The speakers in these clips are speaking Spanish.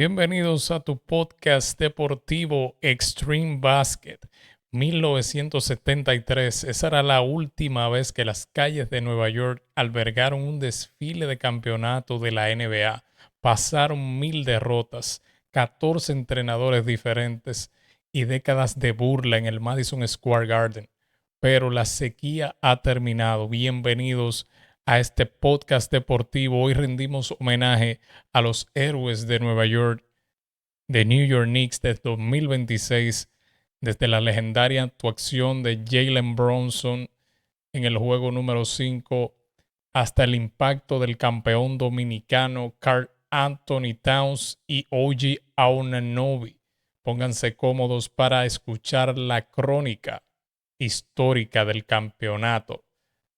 Bienvenidos a tu podcast deportivo Extreme Basket. 1973, esa era la última vez que las calles de Nueva York albergaron un desfile de campeonato de la NBA. Pasaron 1000 derrotas, 14 entrenadores diferentes y décadas de burla en el Madison Square Garden. Pero la sequía ha terminado. Bienvenidos a este podcast deportivo. Hoy rendimos homenaje a los héroes de Nueva York, de New York Knicks desde 2026, desde la legendaria actuación de Jalen Brunson en el juego número 5 hasta el impacto del campeón dominicano Karl Anthony Towns y OG Anunoby. Pónganse cómodos para escuchar la crónica histórica del campeonato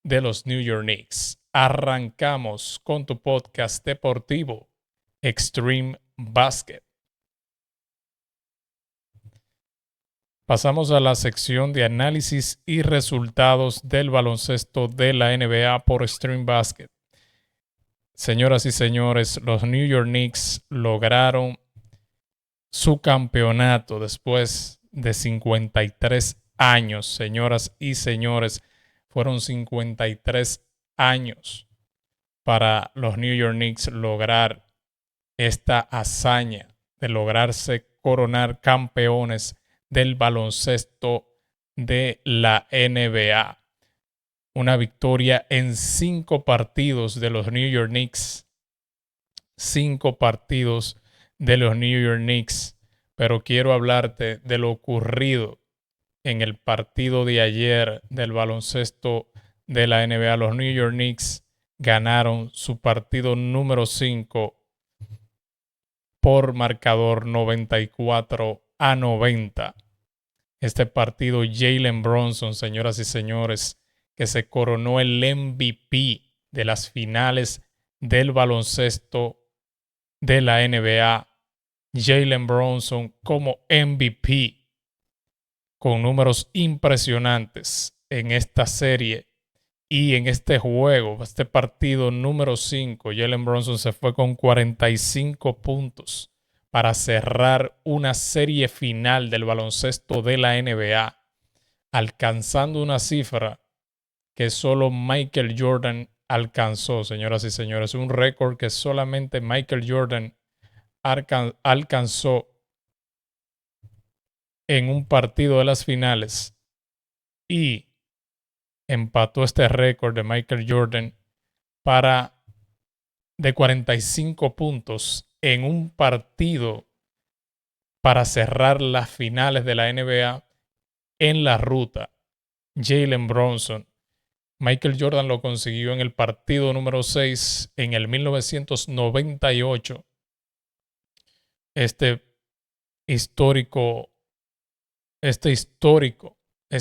de los New York Knicks. Arrancamos con tu podcast deportivo Extreme Basket. Pasamos a la sección de análisis y resultados del baloncesto de la NBA por Extreme Basket. Señoras y señores, los New York Knicks lograron su campeonato después de 53 años. Señoras y señores, fueron 53 años para los New York Knicks lograr esta hazaña de lograrse coronar campeones del baloncesto de la NBA. Una victoria en 5 partidos de los New York Knicks. 5 partidos de los New York Knicks. Pero quiero hablarte de lo ocurrido en el partido de ayer del baloncesto de la NBA. Los New York Knicks ganaron su partido número 5 por marcador 94-90. Este partido, Jalen Brunson, señoras y señores, que se coronó el MVP de las finales del baloncesto de la NBA. Jalen Brunson como MVP con números impresionantes en esta serie y en este juego, este partido número 5. Jalen Brunson se fue con 45 puntos para cerrar una serie final del baloncesto de la NBA, alcanzando una cifra que solo Michael Jordan alcanzó, señoras y señores. Un récord que solamente Michael Jordan alcanzó en un partido de las finales y empató este récord de Michael Jordan de 45 puntos en un partido para cerrar las finales de la NBA en la ruta. Jalen Brunson. Michael Jordan lo consiguió en el partido número 6 en el 1998. Es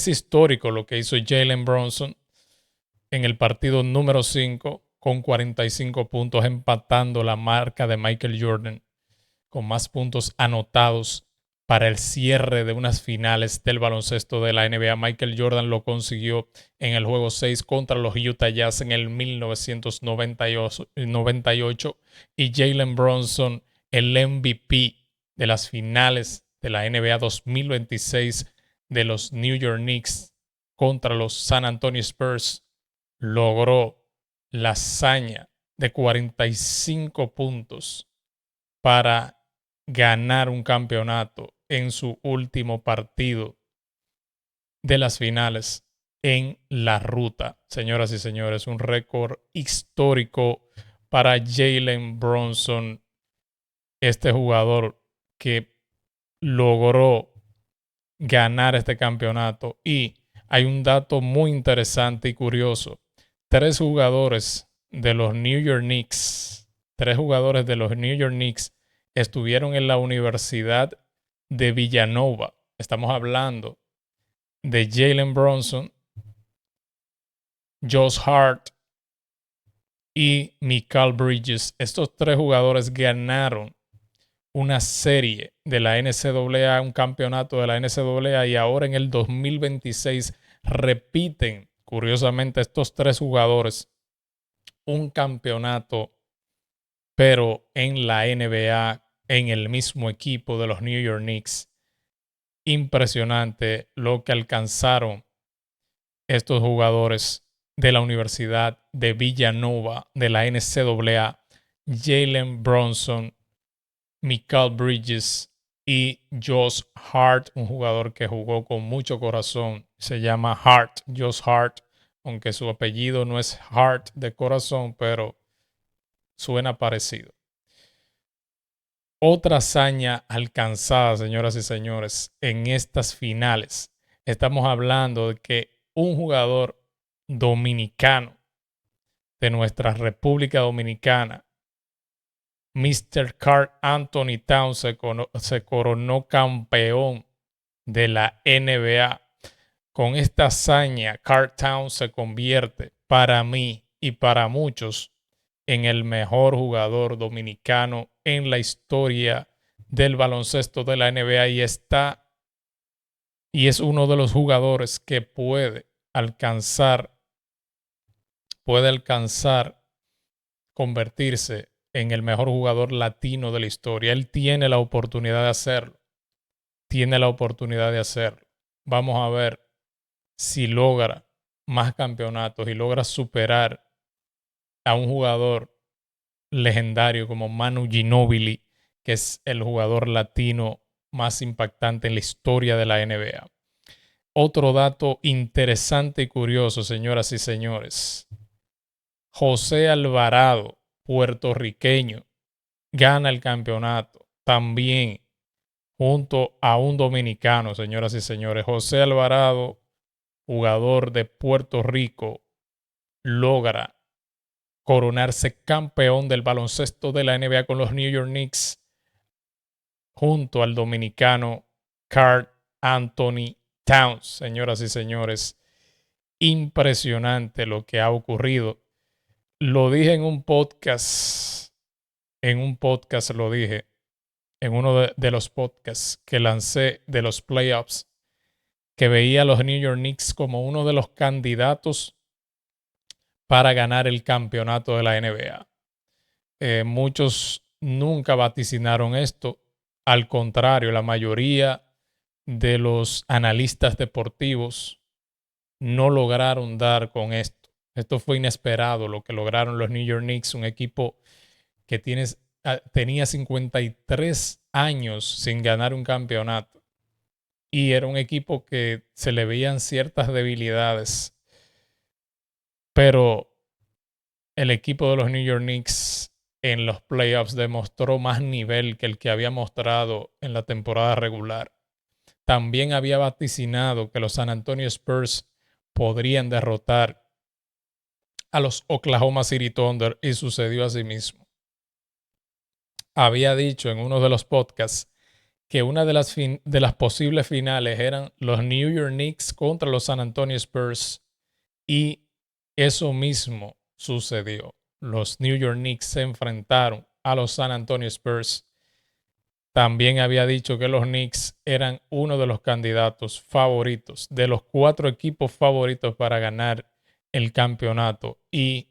histórico lo que hizo Jalen Brunson en el partido número 5 con 45 puntos, empatando la marca de Michael Jordan con más puntos anotados para el cierre de unas finales del baloncesto de la NBA. Michael Jordan lo consiguió en el juego 6 contra los Utah Jazz en el 1998 y Jalen Brunson, el MVP de las finales de la NBA 2026 de los New York Knicks contra los San Antonio Spurs, logró la hazaña de 45 puntos para ganar un campeonato en su último partido de las finales en la ruta. Señoras y señores, un récord histórico para Jalen Brunson, este jugador que logró ganar este campeonato. Y hay un dato muy interesante y curioso. 3 jugadores de los New York Knicks estuvieron en la Universidad de Villanova. Estamos hablando de Jalen Brunson, Josh Hart y Mikal Bridges. Estos 3 jugadores ganaron una serie de la NCAA, un campeonato de la NCAA, y ahora en el 2026 repiten, curiosamente, estos 3 jugadores un campeonato, pero en la NBA en el mismo equipo de los New York Knicks. Impresionante lo que alcanzaron estos jugadores de la Universidad de Villanova de la NCAA, Jalen Brunson, Mikal Bridges y Josh Hart, un jugador que jugó con mucho corazón. Se llama Hart, Josh Hart, aunque su apellido no es Hart de corazón, pero suena parecido. Otra hazaña alcanzada, señoras y señores, en estas finales. Estamos hablando de que un jugador dominicano de nuestra República Dominicana, Mr. Karl Anthony Towns, se coronó campeón de la NBA. Con esta hazaña, Karl Towns se convierte para mí y para muchos en el mejor jugador dominicano en la historia del baloncesto de la NBA y es uno de los jugadores que puede alcanzar convertirse en el mejor jugador latino de la historia. Él tiene la oportunidad de hacerlo. Tiene la oportunidad de hacerlo. Vamos a ver si logra más campeonatos y logra superar a un jugador legendario como Manu Ginóbili, que es el jugador latino más impactante en la historia de la NBA. Otro dato interesante y curioso, señoras y señores. José Alvarado, puertorriqueño, gana el campeonato también junto a un dominicano, señoras y señores. José Alvarado, jugador de Puerto Rico, logra coronarse campeón del baloncesto de la NBA con los New York Knicks junto al dominicano Karl Anthony Towns. Señoras y señores, impresionante lo que ha ocurrido. Lo dije en un podcast lo dije, en uno de los podcasts que lancé de los playoffs, que veía a los New York Knicks como uno de los candidatos para ganar el campeonato de la NBA. Muchos nunca vaticinaron esto. Al contrario, la mayoría de los analistas deportivos no lograron dar con esto. Esto fue inesperado lo que lograron los New York Knicks, un equipo que tenía 53 años sin ganar un campeonato. Y era un equipo que se le veían ciertas debilidades. Pero el equipo de los New York Knicks en los playoffs demostró más nivel que el que había mostrado en la temporada regular. También había vaticinado que los San Antonio Spurs podrían derrotar a los Oklahoma City Thunder y sucedió así mismo. Había dicho en uno de los podcasts que una de las posibles finales eran los New York Knicks contra los San Antonio Spurs y eso mismo sucedió. Los New York Knicks se enfrentaron a los San Antonio Spurs. También había dicho que los Knicks eran uno de los candidatos favoritos, de los 4 equipos favoritos para ganar el campeonato y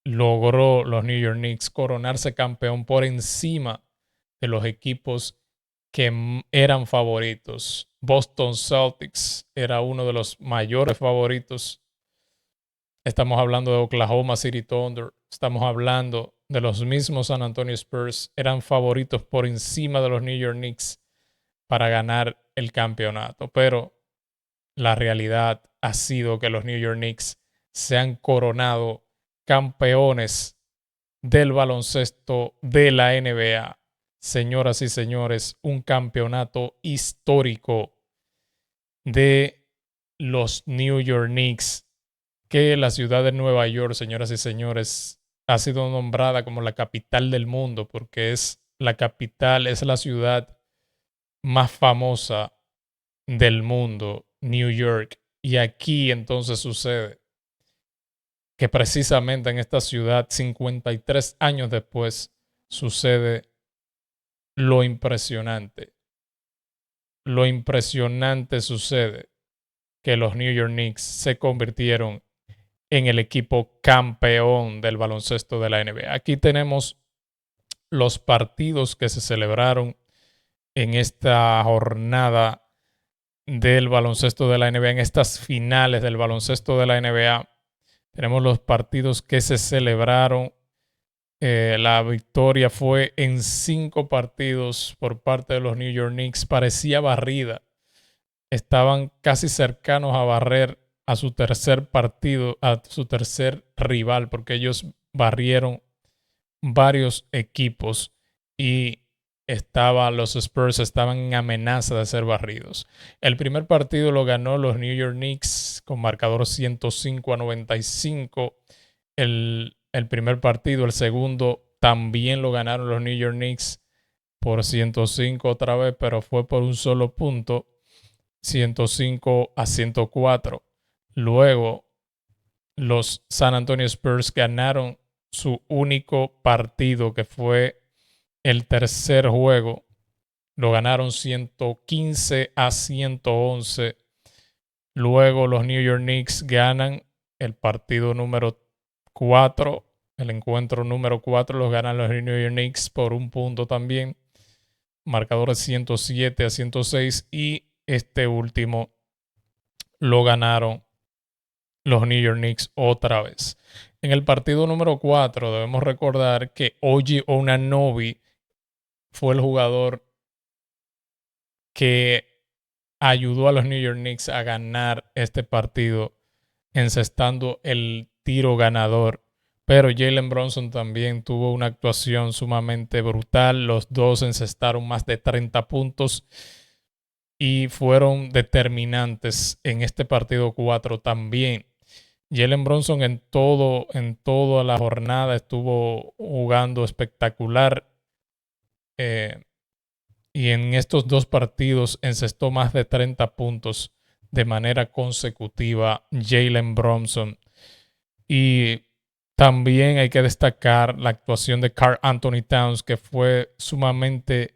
logró los New York Knicks coronarse campeón por encima de los equipos que eran favoritos. Boston Celtics era uno de los mayores favoritos. Estamos hablando de Oklahoma City Thunder. Estamos hablando de los mismos San Antonio Spurs. Eran favoritos por encima de los New York Knicks para ganar el campeonato. Pero la realidad ha sido que los New York Knicks se han coronado campeones del baloncesto de la NBA. Señoras y señores, un campeonato histórico de los New York Knicks, que la ciudad de Nueva York, señoras y señores, ha sido nombrada como la capital del mundo porque es la capital, es la ciudad más famosa del mundo, New York. Y aquí entonces sucede que precisamente en esta ciudad, 53 años después, sucede lo impresionante. Lo impresionante sucede que los New York Knicks se convirtieron en el equipo campeón del baloncesto de la NBA. Aquí tenemos los partidos que se celebraron en esta jornada del baloncesto de la NBA, en estas finales del baloncesto de la NBA. Tenemos los partidos que se celebraron. La victoria fue en 5 partidos por parte de los New York Knicks. Parecía barrida. Estaban casi cercanos a barrer a su tercer partido, a su tercer rival, porque ellos barrieron varios equipos y los Spurs estaban en amenaza de ser barridos. El primer partido lo ganó los New York Knicks con marcador 105-95. El primer partido, el segundo también lo ganaron los New York Knicks por 105 otra vez, pero fue por un solo punto, 105-104. Luego los San Antonio Spurs ganaron su único partido, que fue el tercer juego. Lo ganaron 115-111. Luego los New York Knicks ganan el partido número 4. El encuentro número 4 los ganan los New York Knicks por un punto también. Marcador de 107-106. Y este último lo ganaron los New York Knicks otra vez. En el partido número 4 debemos recordar que OG Anunoby fue el jugador que ayudó a los New York Knicks a ganar este partido, encestando el tiro ganador. Pero Jalen Brunson también tuvo una actuación sumamente brutal. Los dos encestaron más de 30 puntos y fueron determinantes en este partido 4 también. Jalen Brunson en toda la jornada estuvo jugando espectacular. Y en estos 2 partidos encestó más de 30 puntos de manera consecutiva Jalen Brunson. Y también hay que destacar la actuación de Karl Anthony Towns, que fue sumamente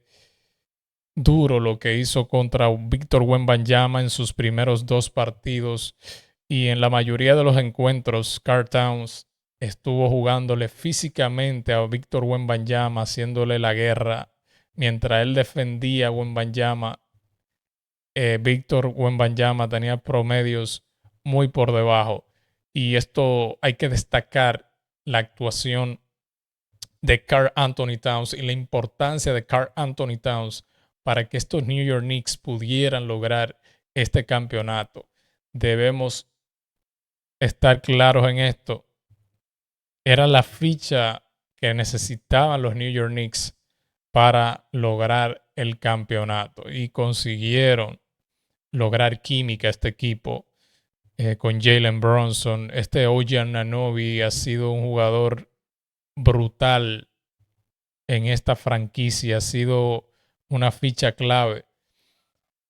duro lo que hizo contra Victor Wembanyama en sus primeros 2 partidos. Y en la mayoría de los encuentros, Karl Towns estuvo jugándole físicamente a Victor Wembanyama, haciéndole la guerra. Mientras él defendía a Wembanyama, Victor Wembanyama tenía promedios muy por debajo. Y esto hay que destacar la actuación de Karl Anthony Towns y la importancia de Karl Anthony Towns para que estos New York Knicks pudieran lograr este campeonato. Debemos estar claros en esto. Era la ficha que necesitaban los New York Knicks para lograr el campeonato, y consiguieron lograr química este equipo con Jalen Brunson. Este OG Anunoby ha sido un jugador brutal en esta franquicia, ha sido una ficha clave.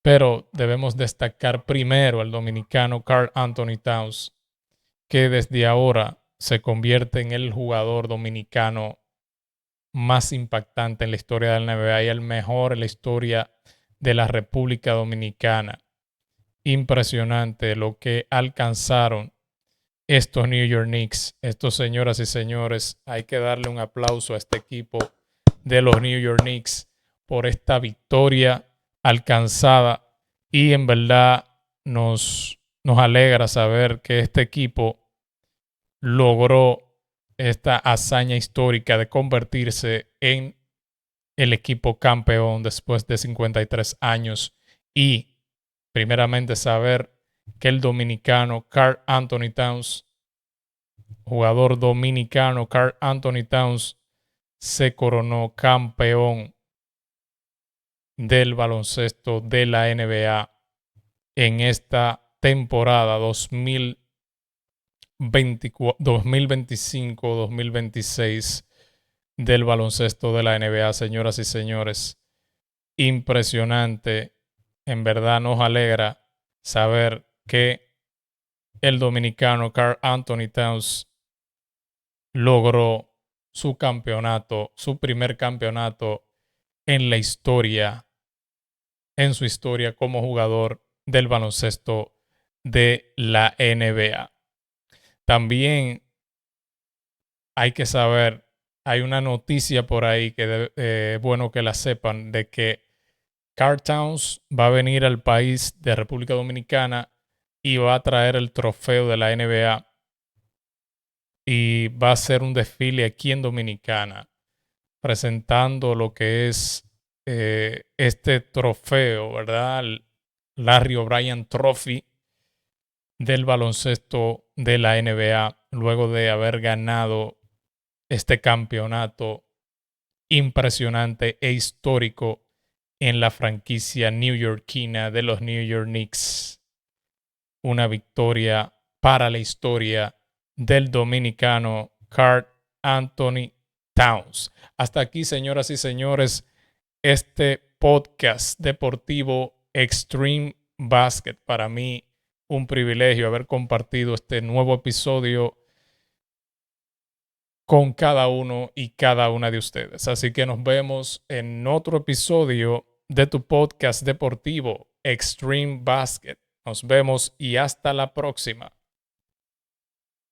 Pero debemos destacar primero al dominicano Karl Anthony Towns, que desde ahora se convierte en el jugador dominicano más impactante en la historia de la NBA y el mejor en la historia de la República Dominicana. Impresionante lo que alcanzaron estos New York Knicks. Estos, señoras y señores, hay que darle un aplauso a este equipo de los New York Knicks por esta victoria alcanzada, y en verdad nos alegra saber que este equipo logró esta hazaña histórica de convertirse en el equipo campeón después de 53 años. Y primeramente saber que el dominicano Karl Anthony Towns, jugador dominicano Karl Anthony Towns, se coronó campeón del baloncesto de la NBA en esta temporada 2025-2026 del baloncesto de la NBA. Señoras y señores, impresionante. En verdad nos alegra saber que el dominicano Karl Anthony Towns logró su campeonato, su primer campeonato en la historia, en su historia como jugador del baloncesto de la NBA. También hay que saber hay una noticia por ahí que es bueno que la sepan, de que Karl Towns va a venir al país de República Dominicana y va a traer el trofeo de la NBA y va a hacer un desfile aquí en Dominicana presentando lo que es este trofeo, ¿verdad? El Larry O'Brien Trophy del baloncesto de la NBA luego de haber ganado este campeonato impresionante e histórico en la franquicia newyorkina de los New York Knicks. Una victoria para la historia del dominicano Karl Anthony Towns. Hasta aquí, señoras y señores, este podcast deportivo Extreme Basket. Para mí, un privilegio haber compartido este nuevo episodio con cada uno y cada una de ustedes. Así que nos vemos en otro episodio de tu podcast deportivo Extreme Basket. Nos vemos y hasta la próxima.